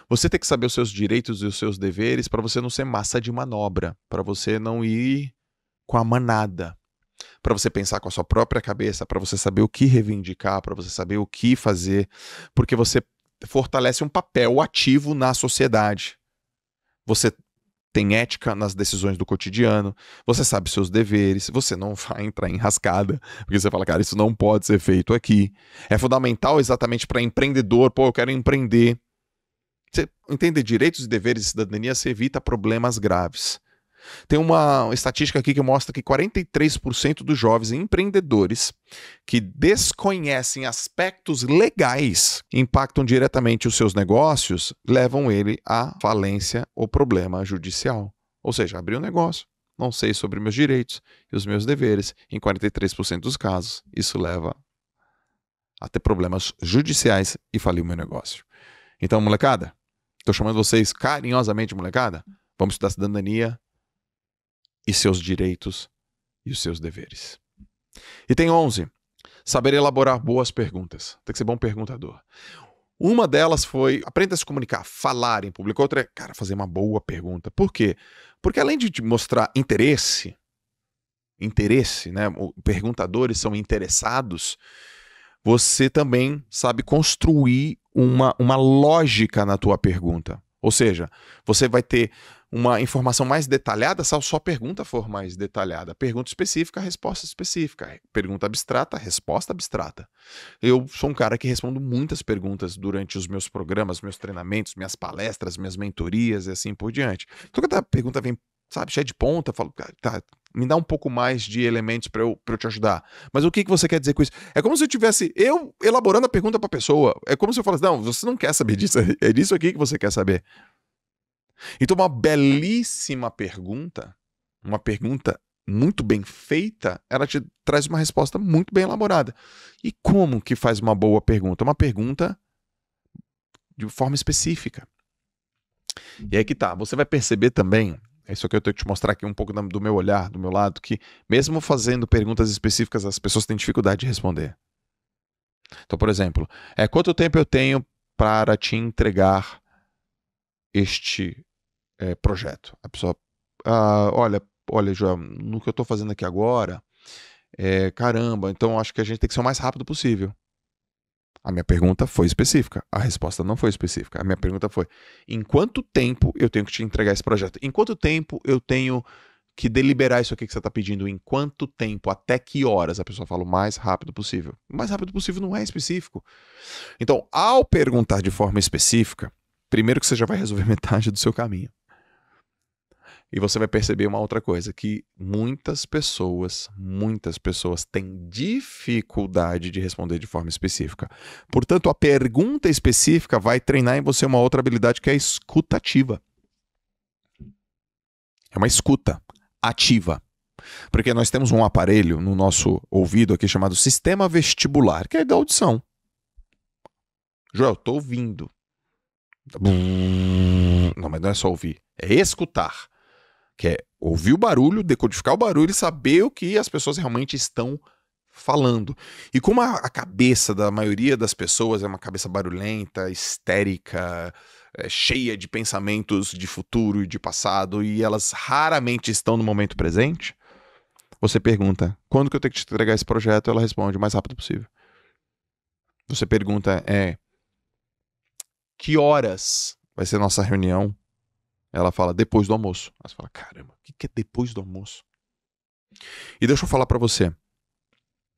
Você tem que saber os seus direitos e os seus deveres para você não ser massa de manobra, para você não ir com a manada, para você pensar com a sua própria cabeça, para você saber o que reivindicar, para você saber o que fazer, porque você fortalece um papel ativo na sociedade. Você tem ética nas decisões do cotidiano, você sabe seus deveres, você não vai entrar em rascada, porque você fala, cara, isso não pode ser feito aqui. É fundamental exatamente para empreendedor, eu quero empreender. Você entender direitos e deveres de cidadania, você evita problemas graves. Tem uma estatística aqui que mostra que 43% dos jovens empreendedores que desconhecem aspectos legais impactam diretamente os seus negócios, levam ele à falência ou problema judicial. Ou seja, abri um negócio, não sei sobre meus direitos e os meus deveres. Em 43% dos casos, isso leva a ter problemas judiciais e falir o meu negócio. Então, molecada, estou chamando vocês carinhosamente, molecada, vamos estudar cidadania e seus direitos e os seus deveres. Item 11. Saber elaborar boas perguntas. Tem que ser bom perguntador. Uma delas foi, aprenda a se comunicar, falar em público. Outra é, cara, fazer uma boa pergunta. Por quê? Porque além de te mostrar interesse, interesse, né? Perguntadores são interessados, você também sabe construir uma lógica na tua pergunta. Ou seja, você vai ter uma informação mais detalhada se a sua pergunta for mais detalhada. Pergunta específica, resposta específica. Pergunta abstrata, resposta abstrata. Eu sou um cara que respondo muitas perguntas durante os meus programas, meus treinamentos, minhas palestras, minhas mentorias e assim por diante. Então, quando a pergunta vem, sabe, cheia de ponta, eu falo, tá, me dá um pouco mais de elementos para eu te ajudar. Mas o que você quer dizer com isso? É como se eu tivesse eu elaborando a pergunta para a pessoa. É como se eu falasse, não, você não quer saber disso, é disso aqui que você quer saber. Então, uma belíssima pergunta, uma pergunta muito bem feita, ela te traz uma resposta muito bem elaborada. E como que faz uma boa pergunta? Uma pergunta de forma específica. E aí que tá, você vai perceber também, é isso que eu tenho que te mostrar aqui um pouco do meu olhar, do meu lado, que mesmo fazendo perguntas específicas, as pessoas têm dificuldade de responder. Então, por exemplo, quanto tempo eu tenho para te entregar este projeto? A pessoa, olha, Joel, no que eu estou fazendo aqui agora, caramba, então acho que a gente tem que ser o mais rápido possível. A minha pergunta foi específica, a resposta não foi específica. A minha pergunta foi, em quanto tempo eu tenho que te entregar esse projeto? Em quanto tempo eu tenho que deliberar isso aqui que você está pedindo? Em quanto tempo? Até que horas? A pessoa fala o mais rápido possível. O mais rápido possível não é específico. Então, ao perguntar de forma específica, primeiro que você já vai resolver metade do seu caminho. E você vai perceber uma outra coisa, que muitas pessoas têm dificuldade de responder de forma específica. Portanto, a pergunta específica vai treinar em você uma outra habilidade que é a escutativa. É uma escuta ativa. Porque nós temos um aparelho no nosso ouvido aqui chamado sistema vestibular, que é da audição. Joel, estou ouvindo. Não, mas não é só ouvir, é escutar. Que é ouvir o barulho, decodificar o barulho e saber o que as pessoas realmente estão falando. E como a cabeça da maioria das pessoas é uma cabeça barulhenta, histérica, cheia de pensamentos de futuro e de passado, e elas raramente estão no momento presente, você pergunta, quando que eu tenho que te entregar esse projeto? Ela responde o mais rápido possível. Você pergunta, que horas vai ser nossa reunião? Ela fala, depois do almoço. Aí você fala, caramba, o que é depois do almoço? E deixa eu falar pra você.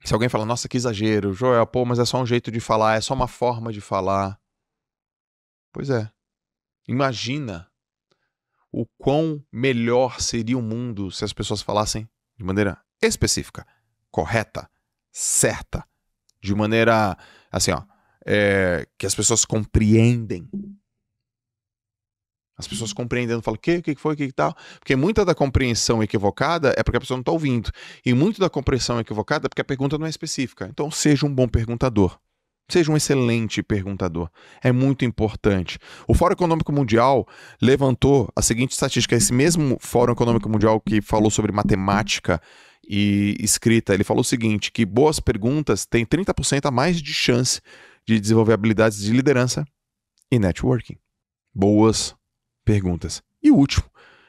Se alguém fala, nossa, que exagero, Joel, mas é só um jeito de falar, é só uma forma de falar. Pois é. Imagina o quão melhor seria o mundo se as pessoas falassem de maneira específica, correta, certa, de maneira, assim, que as pessoas compreendem. As pessoas compreendendo, falam, o que foi, o que tal? Porque muita da compreensão equivocada é porque a pessoa não está ouvindo. E muito da compreensão equivocada é porque a pergunta não é específica. Então, seja um bom perguntador. Seja um excelente perguntador. É muito importante. O Fórum Econômico Mundial levantou a seguinte estatística. Esse mesmo Fórum Econômico Mundial que falou sobre matemática e escrita, ele falou o seguinte, que boas perguntas têm 30% a mais de chance de desenvolver habilidades de liderança e networking. Boas perguntas. E o último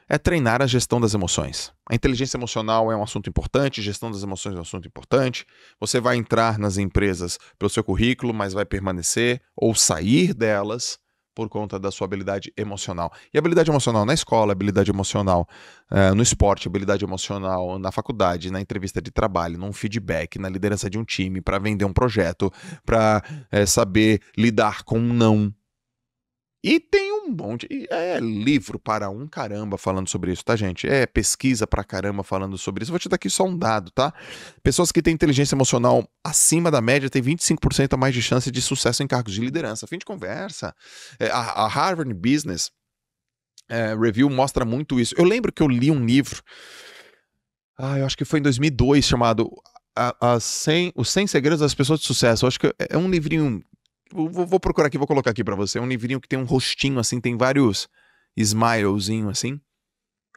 é treinar a gestão das emoções. A inteligência emocional é um assunto importante, gestão das emoções é um assunto importante. Você vai entrar nas empresas pelo seu currículo, mas vai permanecer ou sair delas por conta da sua habilidade emocional. E habilidade emocional na escola, habilidade emocional no esporte, habilidade emocional na faculdade, na entrevista de trabalho, num feedback, na liderança de um time, para vender um projeto, para saber lidar com um não. E tem um monte, livro para um caramba falando sobre isso, tá, gente? Pesquisa pra caramba falando sobre isso. Vou te dar aqui só um dado, tá? Pessoas que têm inteligência emocional acima da média têm 25% a mais de chance de sucesso em cargos de liderança. Fim de conversa. A Harvard Business Review mostra muito isso. Eu lembro que eu li um livro, eu acho que foi em 2002, chamado Os 100 Segredos das Pessoas de Sucesso. Eu acho que é um livrinho... Vou procurar aqui, vou colocar aqui pra você. É um livrinho que tem um rostinho assim, tem vários smilezinhos assim.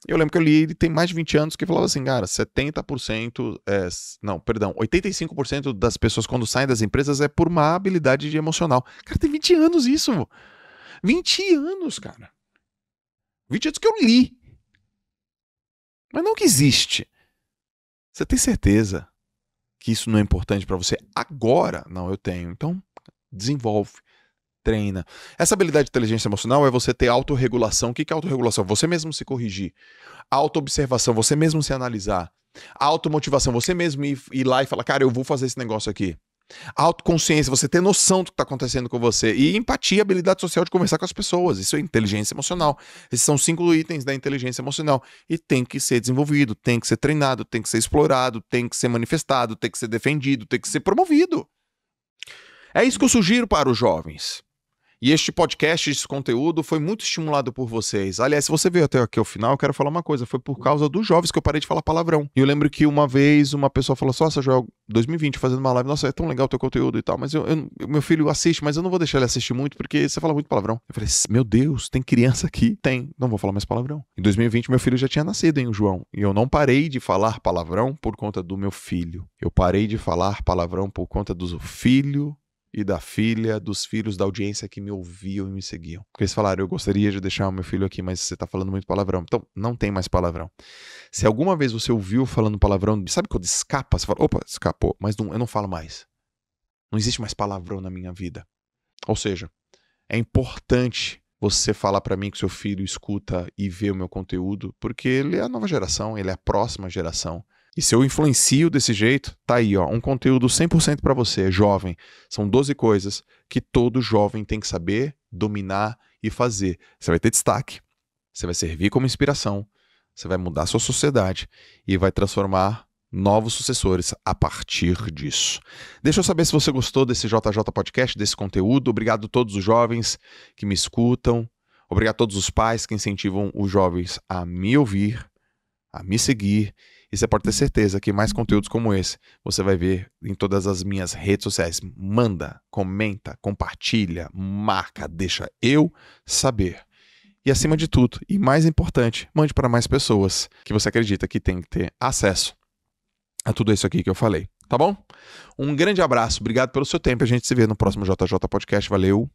Eu lembro que eu li, ele tem mais de 20 anos, que falava assim, cara, 85% das pessoas quando saem das empresas é por uma habilidade emocional. Cara, tem 20 anos isso. 20 anos, cara. 20 anos que eu li. Mas não que existe. Você tem certeza que isso não é importante para você agora? Não, eu tenho. Então, desenvolve, treina. Essa habilidade de inteligência emocional é você ter autorregulação. O que é autorregulação? Você mesmo se corrigir. Autoobservação, você mesmo se analisar. Automotivação, você mesmo ir lá e falar, cara, eu vou fazer esse negócio aqui. Autoconsciência, você ter noção do que está acontecendo com você. E empatia, habilidade social de conversar com as pessoas. Isso é inteligência emocional. Esses são 5 itens da inteligência emocional. E tem que ser desenvolvido, tem que ser treinado, tem que ser explorado, tem que ser manifestado, tem que ser defendido, tem que ser promovido. É isso que eu sugiro para os jovens. E este podcast, esse conteúdo, foi muito estimulado por vocês. Aliás, se você veio até aqui ao final, eu quero falar uma coisa. Foi por causa dos jovens que eu parei de falar palavrão. E eu lembro que uma vez uma pessoa falou assim, nossa, Joel, 2020, fazendo uma live, nossa, é tão legal o teu conteúdo e tal, mas meu filho assiste, mas eu não vou deixar ele assistir muito porque você fala muito palavrão. Eu falei, meu Deus, tem criança aqui? Tem, não vou falar mais palavrão. Em 2020, meu filho já tinha nascido, hein, o João? E eu não parei de falar palavrão por conta do meu filho. Eu parei de falar palavrão por conta do filho e da filha, dos filhos da audiência que me ouviam e me seguiam. Porque eles falaram, eu gostaria de deixar o meu filho aqui, mas você tá falando muito palavrão. Então, não tem mais palavrão. Se alguma vez você ouviu falando palavrão, sabe quando escapa? Você fala, opa, escapou, mas eu não falo mais. Não existe mais palavrão na minha vida. Ou seja, é importante você falar pra mim que seu filho escuta e vê o meu conteúdo, porque ele é a nova geração, ele é a próxima geração. E se eu influencio desse jeito, tá aí, ó, um conteúdo 100% para você, jovem. São 12 coisas que todo jovem tem que saber, dominar e fazer. Você vai ter destaque, você vai servir como inspiração, você vai mudar a sua sociedade e vai transformar novos sucessores a partir disso. Deixa eu saber se você gostou desse JJ Podcast, desse conteúdo. Obrigado a todos os jovens que me escutam. Obrigado a todos os pais que incentivam os jovens a me ouvir, a me seguir. E você pode ter certeza que mais conteúdos como esse você vai ver em todas as minhas redes sociais. Manda, comenta, compartilha, marca, deixa eu saber. E acima de tudo, e mais importante, mande para mais pessoas que você acredita que tem que ter acesso a tudo isso aqui que eu falei. Tá bom? Um grande abraço, obrigado pelo seu tempo. A gente se vê no próximo JJ Podcast. Valeu!